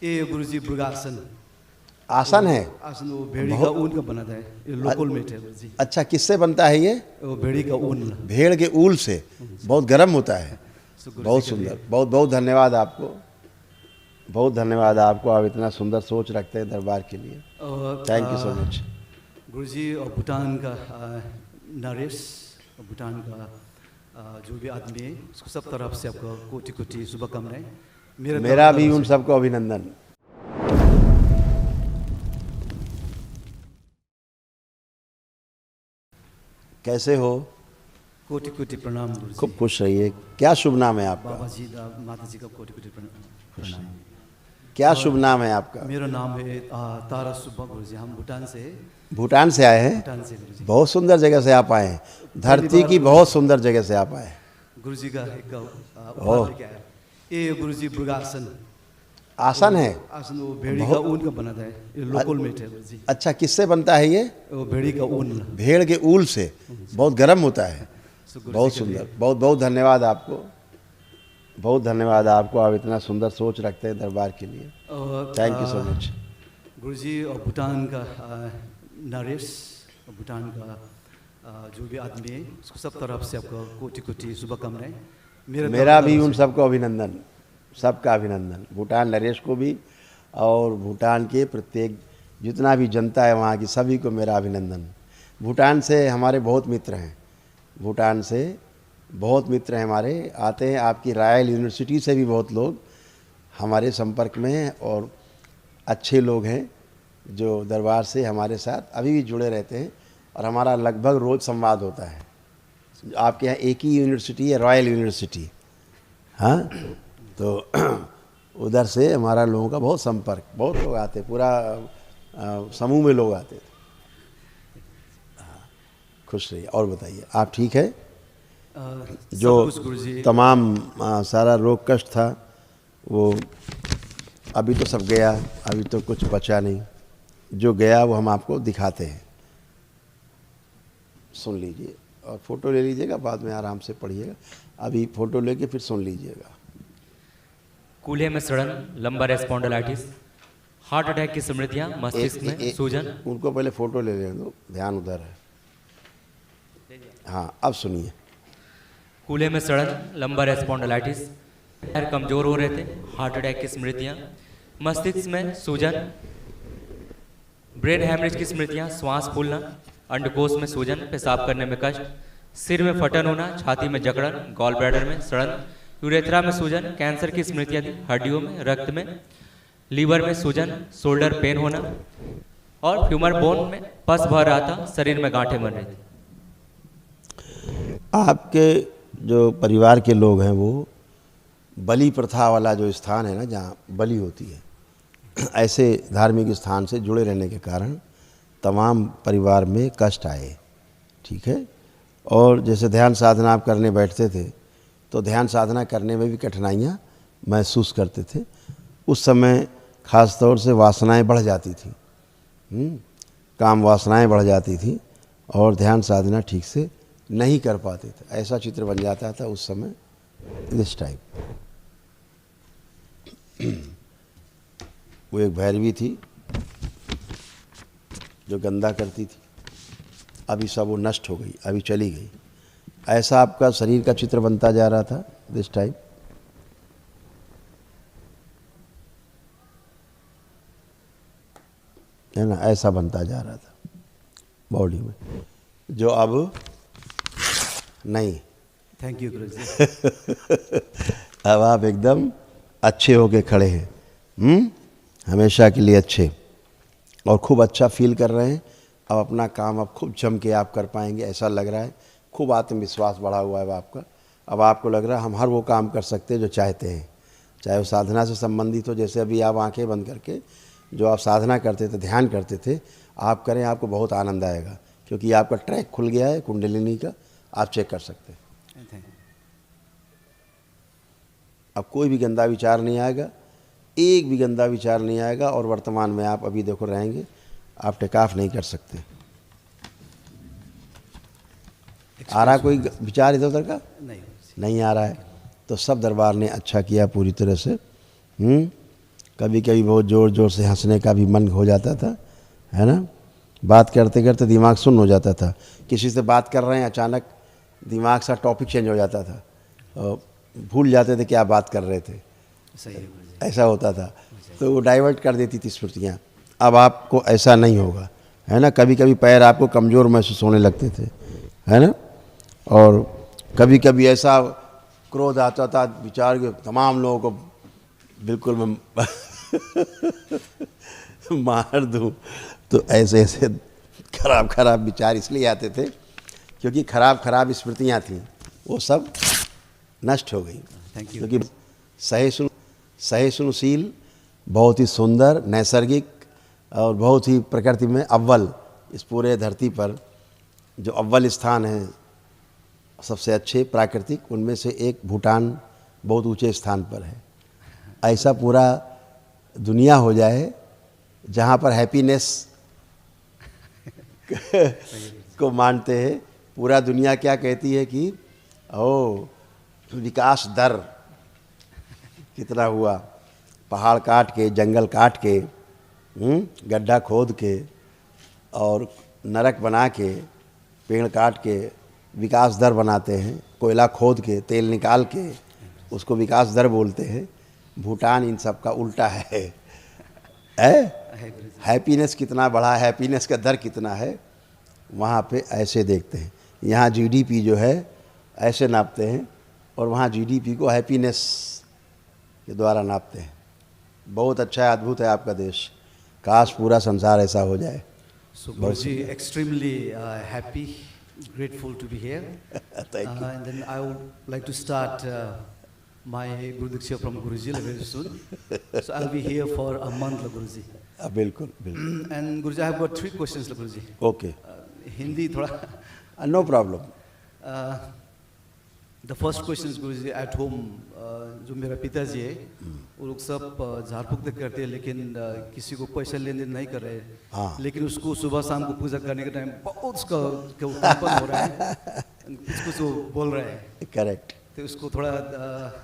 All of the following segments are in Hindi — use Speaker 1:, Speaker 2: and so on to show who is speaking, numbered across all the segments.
Speaker 1: ये गुरुजी मृगासन
Speaker 2: आसन है।
Speaker 1: आसन वो भेड़ी का ऊन का बनाता है, ये लोकल मेट है गुरुजी।
Speaker 2: अच्छा, किससे बनता है ये?
Speaker 1: वो भेड़ी का ऊन।
Speaker 2: भेड़ के ऊल से बहुत गर्म होता है। बहुत सुंदर, बहुत बहुत धन्यवाद आपको, बहुत धन्यवाद आपको। आप इतना सुंदर सोच रखते हैं दरबार के लिए, थैंक यू सो मच।
Speaker 1: गुरुजी और भूटान का नरेश, भूटान का जो भी आदमी है उसको सब तरफ से आपको कोटि कोटि शुभकामनाएं।
Speaker 2: मेरा भी उन सबको अभिनंदन। कैसे हो?
Speaker 1: कोटि कोटि प्रणाम गुरुजी।
Speaker 2: खूब खुश रहिए। क्या शुभ नाम है आपका?
Speaker 1: बाबा जी माता जी का कोटि कोटि प्रणाम।
Speaker 2: क्या शुभ नाम है आपका?
Speaker 1: मेरा नाम है तारा सुब्बा गुरुजी। हम भूटान से।
Speaker 2: भूटान से आए हैं?
Speaker 1: भूटान से गुरुजी।
Speaker 2: बहुत सुंदर जगह से आप आए हैं, धरती की बहुत सुंदर जगह से आप आए हैं।
Speaker 1: गुरुजी का एक उपहार लेके आया। ये गुरुजी मृगासन
Speaker 2: आसन है।
Speaker 1: आसन वो भेड़ी का ऊन का बनाता है, ये लोकल मेट है गुरुजी।
Speaker 2: अच्छा, किससे बनता है ये?
Speaker 1: वो भेड़ी का ऊन।
Speaker 2: भेड़ के ऊल से बहुत गर्म होता है। बहुत सुंदर, बहुत बहुत धन्यवाद आपको, बहुत धन्यवाद आपको। आप इतना सुंदर सोच रखते हैं दरबार के लिए, थैंक यू सो मच।
Speaker 1: गुरुजी और भूटान का नरेश, भूटान का जो भी आदमी है उसको सब तरफ से आपको कोटि कोटि शुभकामनाएं।
Speaker 2: मेरा भी उन सबको अभिनंदन, सबका अभिनंदन। भूटान नरेश को भी और भूटान के प्रत्येक जितना भी जनता है वहाँ की सभी को मेरा अभिनंदन। भूटान से हमारे बहुत मित्र हैं, भूटान से बहुत मित्र हैं हमारे, आते हैं। आपकी रॉयल यूनिवर्सिटी से भी बहुत लोग हमारे संपर्क में हैं और अच्छे लोग हैं जो दरबार से हमारे साथ अभी भी जुड़े रहते हैं और हमारा लगभग रोज़ संवाद होता है। आपके यहाँ एक ही यूनिवर्सिटी है, रॉयल यूनिवर्सिटी, हाँ, तो उधर से हमारा लोगों का बहुत संपर्क, बहुत लोग आते, पूरा समूह में लोग आते थे। खुश रहिए। और बताइए, आप ठीक है? जो तमाम सारा रोग कष्ट था वो अभी तो सब गया, अभी तो कुछ बचा नहीं। जो गया वो हम आपको दिखाते हैं, सुन लीजिए और फ़ोटो ले लीजिएगा, बाद में आराम से पढ़िएगा। अभी फ़ोटो लेके फिर सुन लीजिएगा।
Speaker 3: कूल्हे में सड़न, लंबा स्पॉन्डिलाइटिस, हार्ट अटैक की स्मृतियां, मस्तिष्क में सूजन।
Speaker 2: उनको पहले फ़ोटो ले लेने दो, ध्यान उधर है। हाँ, अब सुनिए।
Speaker 3: कूल्हे में सड़न, लंबा स्पॉन्डिलाइटिस, पैर कमजोर हो रहे थे, हार्ट अटैक की स्मृतियां, मस्तिष्क में सूजन, ब्रेन हैमरेज की स्मृतियां, श्वास फूलना, अंडकोश में सूजन, पेशाब करने में कष्ट, सिर में फटन होना, छाती में जकड़न, गॉल ब्लैडर में सड़न, यूरेथ्रा में सूजन, कैंसर की स्मृतियां थी, हड्डियों में, रक्त में, लीवर में सूजन, शोल्डर पेन होना और फ्यूमर बोन में पस भर रहा था, शरीर में गांठें बन रही थी।
Speaker 2: आपके जो परिवार के लोग हैं वो बलि प्रथा वाला जो स्थान है ना, जहाँ बलि होती है, ऐसे धार्मिक स्थान से जुड़े रहने के कारण तमाम परिवार में कष्ट आए, ठीक है। और जैसे ध्यान साधना आप करने बैठते थे तो ध्यान साधना करने में भी कठिनाइयाँ महसूस करते थे। उस समय ख़ास तौर से वासनाएं बढ़ जाती थी, काम वासनाएं बढ़ जाती थी और ध्यान साधना ठीक से नहीं कर पाते थे। ऐसा चित्र बन जाता था उस समय, इस टाइप। वो एक भैरवी थी जो गंदा करती थी, अभी सब वो नष्ट हो गई, अभी चली गई। ऐसा आपका शरीर का चित्र बनता जा रहा था, दिस टाइप। है ना, ऐसा बनता जा रहा था बॉडी में, जो अब नहीं।
Speaker 1: थैंक यू गुरुजी।
Speaker 2: अब आप एकदम अच्छे होके खड़े हैं, हमेशा के लिए अच्छे, और खूब अच्छा फील कर रहे हैं। अब अपना काम अब खूब जम के आप कर पाएंगे, ऐसा लग रहा है। खूब आत्मविश्वास बढ़ा हुआ है आपका। अब आपको लग रहा है हम हर वो काम कर सकते हैं जो चाहते हैं, चाहे वो साधना से संबंधित हो। जैसे अभी आप आंखें बंद करके जो आप साधना करते थे, ध्यान करते थे, आप करें, आपको बहुत आनंद आएगा, क्योंकि आपका ट्रैक खुल गया है कुंडलिनी का, आप चेक कर सकते हैं। अब कोई भी गंदा विचार नहीं आएगा, एक भी गंदा विचार नहीं आएगा। और वर्तमान में आप अभी देखो रहेंगे, आप टेकऑफ नहीं कर सकते। आ रहा कोई विचार इधर उधर का? नहीं आ रहा है। तो सब दरबार ने अच्छा किया पूरी तरह से। कभी कभी बहुत ज़ोर ज़ोर से हंसने का भी मन हो जाता था, है ना। बात करते करते दिमाग सुन्न हो जाता था, किसी से बात कर रहे हैं अचानक दिमाग सा टॉपिक चेंज हो जाता था और भूल जाते थे क्या बात कर रहे थे,
Speaker 1: सही है गुरुजी।
Speaker 2: ऐसा होता था। तो वो डाइवर्ट कर देती थी स्मृतियाँ। अब आपको ऐसा नहीं होगा, है ना। कभी कभी पैर आपको कमज़ोर महसूस होने लगते थे, है ना। और कभी कभी ऐसा क्रोध आता था विचार के तमाम लोगों को बिल्कुल मैं मार दूं। तो ऐसे ऐसे खराब खराब विचार इसलिए आते थे क्योंकि खराब खराब स्मृतियाँ थीं, वो सब नष्ट हो गई।
Speaker 1: Thank you.
Speaker 2: क्योंकि सहिष्णुशील, बहुत ही सुंदर, नैसर्गिक और बहुत ही प्रकृति में अव्वल, इस पूरे धरती पर जो अव्वल स्थान है सबसे अच्छे प्राकृतिक, उनमें से एक भूटान बहुत ऊंचे स्थान पर है। ऐसा पूरा दुनिया हो जाए जहाँ पर हैप्पीनेस को मानते हैं। पूरा दुनिया क्या कहती है कि ओ विकास दर कितना हुआ, पहाड़ काट के, जंगल काट के, गड्ढा खोद के और नरक बना के, पेड़ काट के विकास दर बनाते हैं, कोयला खोद के तेल निकाल के उसको विकास दर बोलते हैं। भूटान इन सब का उल्टा है। हैप्पीनेस कितना बढ़ा, हैप्पीनेस का दर कितना है, वहाँ पे ऐसे देखते हैं। यहाँ जीडीपी जो है ऐसे नापते हैं और वहाँ जीडीपी को हैप्पीनेस के द्वारा नापते हैं। बहुत अच्छा है, अद्भुत है आपका देश। काश पूरा संसार ऐसा हो जाए।
Speaker 1: So Guruji, extremely happy, grateful to be here.
Speaker 2: Thank you.
Speaker 1: And then I would like to start my Guru Diksha from Guruji very soon. So I'll be here for a month, Guruji.
Speaker 2: बिल्कुल बिल्कुल।
Speaker 1: And Guruji, I have got 3 questions, Guruji.
Speaker 2: Okay,
Speaker 1: Hindi thoda.
Speaker 2: No problem.
Speaker 1: The first question is Guruji, at home, जो मेरा पिताजी है, वो लोग सब झाड़ फूक तक करते हैं, लेकिन किसी को पैसा लेन देन नहीं कर रहे हैं।
Speaker 2: हाँ।
Speaker 1: लेकिन उसको सुबह शाम को पूजा करने के टाइम बहुत उसका कंपन हो रहा है, कुछ वो बोल रहा है।
Speaker 2: करेक्ट।
Speaker 1: तो उसको थोड़ा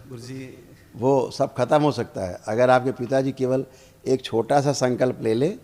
Speaker 1: गुरुजी,
Speaker 2: वो सब खत्म हो सकता है अगर आपके पिताजी केवल एक छोटा सा संकल्प ले ले,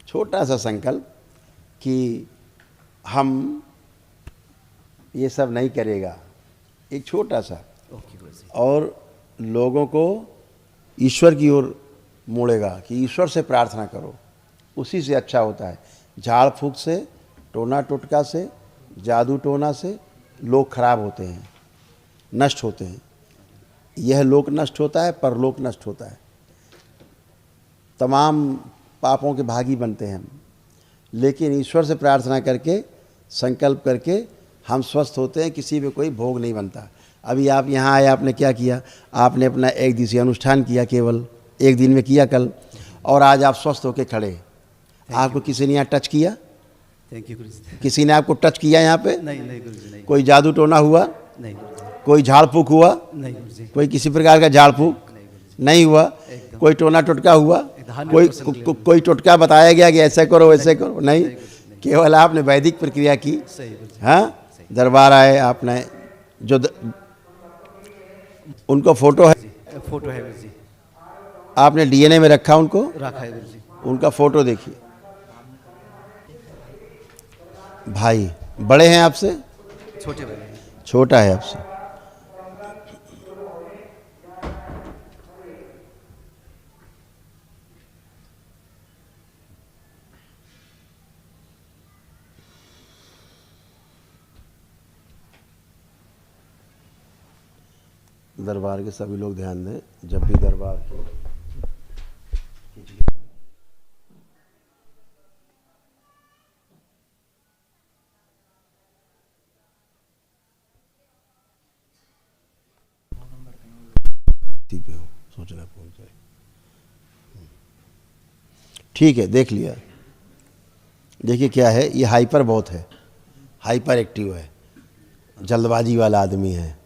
Speaker 2: छोटा सा संकल्प कि हम ये सब नहीं करेगा, एक छोटा सा,
Speaker 1: ओके गुरुजी,
Speaker 2: और लोगों को ईश्वर की ओर मोड़ेगा कि ईश्वर से प्रार्थना करो, उसी से अच्छा होता है। झाड़ फूक से, टोना टोटका से, जादू टोना से लोग खराब होते हैं, नष्ट होते हैं। यह लोक नष्ट होता है, परलोक नष्ट होता है। तमाम पापों के भागी बनते हैं हम। लेकिन ईश्वर से प्रार्थना करके, संकल्प करके हम स्वस्थ होते हैं, किसी पे कोई भोग नहीं बनता। अभी आप यहाँ आए, आपने क्या किया? आपने अपना एक दिवसीय अनुष्ठान किया, केवल एक दिन में किया कल, और आज आप स्वस्थ होकर खड़े। आपको किसी ने यहाँ टच किया?
Speaker 1: थैंक यू गुरुजी।
Speaker 2: किसी ने आपको टच किया यहाँ पे?
Speaker 1: नहीं नहीं गुरुजी, नहीं।
Speaker 2: कोई जादू टोना हुआ?
Speaker 1: नहीं गुरुजी।
Speaker 2: कोई झाड़ फूक हुआ?
Speaker 1: नहीं गुरुजी।
Speaker 2: कोई किसी प्रकार का झाड़ फूक नहीं हुआ? कोई टोना टोटका हुआ? कोई टोटका बताया गया कि ऐसे करो वैसे करो? नहीं, केवल आपने वैदिक प्रक्रिया की।
Speaker 1: सही गुरुजी।
Speaker 2: हाँ, दरबार आए, आपने जो उनको फोटो है,
Speaker 1: फोटो है गुरुजी,
Speaker 2: आपने डीएनए में रखा, उनको
Speaker 1: रखा है गुरुजी।
Speaker 2: उनका फोटो देखिए। भाई बड़े हैं आपसे?
Speaker 1: छोटे भाई हैं।
Speaker 2: छोटा है आपसे। दरबार के सभी लोग ध्यान दें, जब भी दरबार को पे हो, सोचना पहुंच जाए। ठीक है, देख लिया। देखिए क्या है, ये हाइपर बहुत है, हाइपर एक्टिव है, जल्दबाजी वाला आदमी है,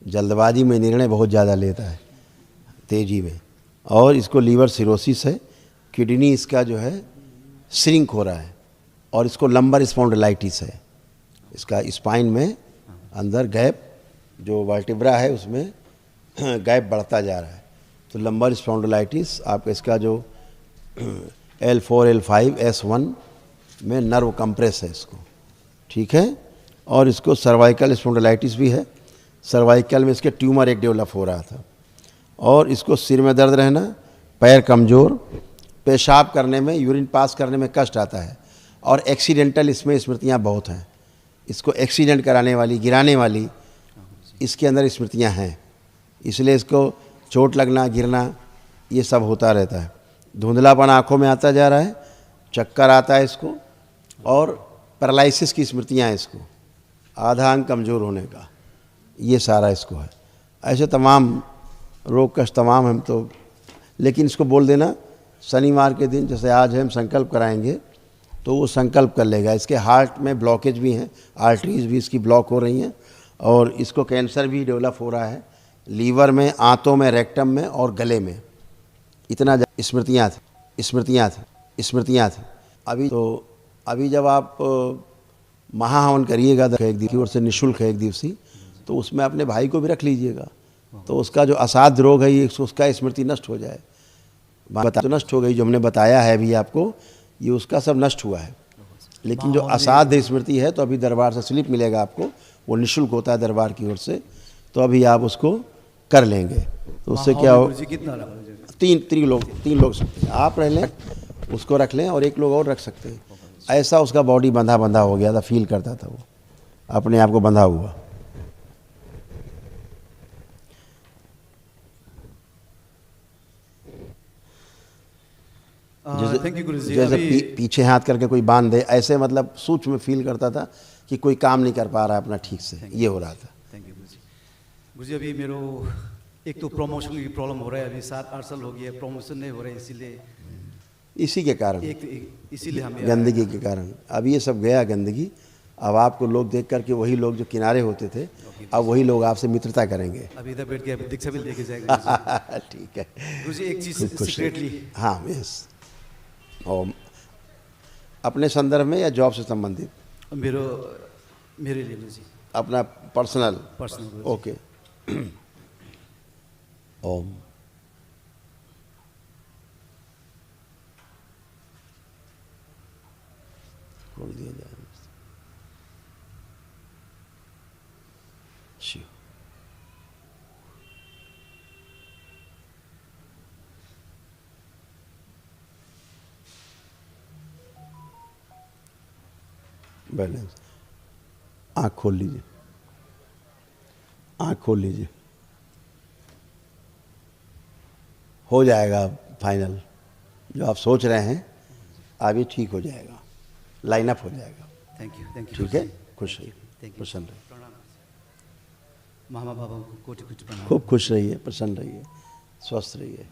Speaker 2: जल्दबाजी में निर्णय बहुत ज़्यादा लेता है, तेज़ी में। और इसको लीवर सिरोसिस है, किडनी इसका जो है श्रिंक हो रहा है, और इसको लंबर स्पॉन्डिलाइटिस है। इसका स्पाइन में अंदर गैप, जो वर्टिब्रा है उसमें गैप बढ़ता जा रहा है। तो लंबर स्पॉन्डिलाइटिस आपका इसका जो L4 L5 S1 में नर्व कंप्रेस है इसको, ठीक है। और इसको सर्वाइकल स्पॉन्डिलाइटिस भी है, सर्वाइकल में इसके ट्यूमर एक डेवलप हो रहा था। और इसको सिर में दर्द रहना, पैर कमज़ोर, पेशाब करने में, यूरिन पास करने में कष्ट आता है। और एक्सीडेंटल इसमें स्मृतियाँ बहुत हैं, इसको एक्सीडेंट कराने वाली, गिराने वाली इसके अंदर स्मृतियाँ हैं, इसलिए इसको चोट लगना, गिरना ये सब होता रहता है। धुंधलापन आँखों में आता जा रहा है, चक्कर आता है इसको, और पैरालिसिस की स्मृतियाँ हैं इसको, आधा अंग कमज़ोर होने का, ये सारा इसको है। ऐसे तमाम रोग कष्ट तमाम हम तो, लेकिन इसको बोल देना शनिवार के दिन, जैसे आज है हम संकल्प कराएंगे तो वो संकल्प कर लेगा। इसके हार्ट में ब्लॉकेज भी हैं, आर्टरीज भी इसकी ब्लॉक हो रही हैं, और इसको कैंसर भी डेवलप हो रहा है, लीवर में, आंतों में, रेक्टम में और गले में। इतना स्मृतियाँ थी। अभी जब आप महाहवन करिएगा एक दिन की ओर से, निःशुल्क है एक दिवसीय, तो उसमें अपने भाई को भी रख लीजिएगा, तो उसका जो असाध्य रोग है ये, उसका स्मृति नष्ट हो जाए। बात तो नष्ट हो गई, जो हमने बताया है अभी आपको, ये उसका सब नष्ट हुआ है। लेकिन जो असाध्य स्मृति है, तो अभी दरबार से स्लिप मिलेगा आपको, वो निःशुल्क होता है दरबार की ओर से, तो अभी आप उसको कर लेंगे। तो उससे क्या हो, तीन लोग सकते हैं, आप रह लें, उसको रख लें और एक लोग और रख सकते हैं। ऐसा उसका बॉडी बंधा हो गया था, फील करता था वो अपने आप को बंधा हुआ। जैसे पीछे हाथ करके कोई बांध दे, ऐसे मतलब सूक्ष्म में फील करता था कि कोई काम नहीं कर पा रहा है अपना ठीक से, ये हो रहा था।
Speaker 1: थैंक यू गुरुजी। अभी मेरो एक तो प्रमोशन की प्रॉब्लम हो रहा है, अभी 7-8 साल हो गया प्रमोशन नहीं हो रहा है, इसीलिए
Speaker 2: इसी के कारण,
Speaker 1: इसीलिए हमें
Speaker 2: गंदगी के कारण अब ये सब गया गंदगी। अब आपको लोग देख करके, वही लोग जो किनारे होते थे, अब वही लोग आपसे मित्रता करेंगे।
Speaker 1: अभी इधर बैठ के दीक्षा भी लेके जाएगा।
Speaker 2: ठीक है
Speaker 1: गुरुजी, एक चीज सीक्रेटली,
Speaker 2: हाँ यस, और अपने संदर्भ में या जॉब से संबंधित?
Speaker 1: मेरे लिए गुरुजी,
Speaker 2: अपना पर्सनल। ओके। ओम। खोल दिया जाए। शिव। बैलेंस। आँख खोल लीजिए, आँख खोल लीजिए, हो जाएगा फाइनल। जो आप सोच रहे हैं अभी ठीक हो जाएगा, लाइन अप हो जाएगा।
Speaker 1: थैंक यू
Speaker 2: ठीक है, खुश रहिए, प्रसन्न रहिए।
Speaker 1: मामा बाबा को कोटि कोटि प्रणाम।
Speaker 2: खूब खुश रहिए, प्रसन्न रहिए, स्वस्थ रहिए।